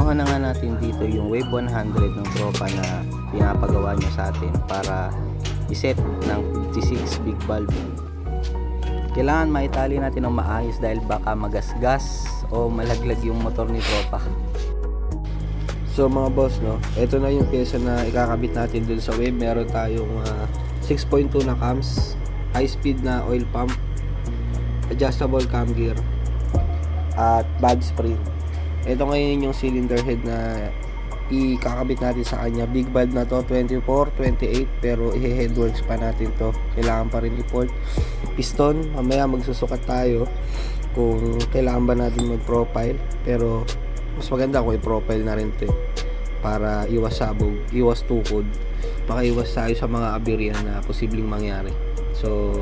kinuha na nga natin dito yung Wave 100 ng tropa na pinapagawa niya sa atin para iset ng 56 big valve. Kailangan maitali natin ng maayos dahil baka magasgas o malaglag yung motor ni tropa. So mga boss, no, ito na yung pyesa na ikakabit natin dun sa Wave. Meron tayong 6.2 na cams, high speed na oil pump, adjustable cam gear, at bag spring. Ito ngayon yung cylinder head na ikakabit natin sa kanya. Big valve na to, 24, 28, pero i-headworks pa natin to. Kailangan pa rin i-port. Piston, mamaya magsusukat tayo kung kailangan ba natin mag-profile, pero mas maganda kung i-profile na rin to para iwas sabog, iwas tukod, makaiwas tayo sa mga aberya na posibleng mangyari. So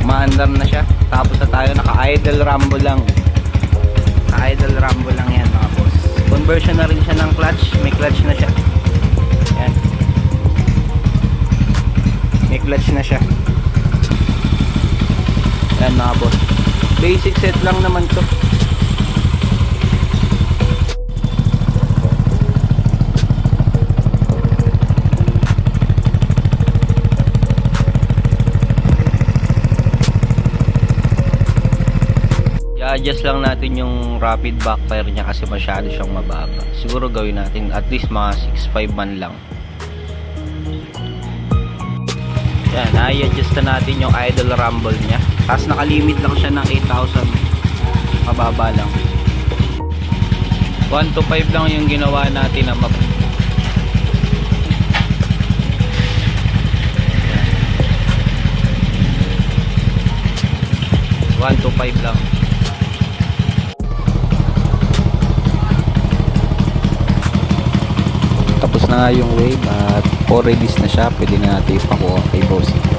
maandar na siya. Tapos na tayo, naka-idle rumble lang. Naka-idle rumble lang yan mga boss. Conversion na rin siya ng clutch. May clutch na siya. Yan. May clutch na siya. Yan mga boss. Basic set lang naman to. I-adjust lang natin yung rapid backfire niya kasi masyado siyang mababa. Siguro gawin natin at least mga 6.5 man lang. Yan, i-adjust na natin yung idle rumble niya. Tapos nakalimit lang siya ng 8,000. Mababa lang. 1 to 5 lang yung ginawa natin na 1 to 5 lang. Tapos na nga yung Wave at 4 release na siya. Pwede na natin ipakuha kay Bossy.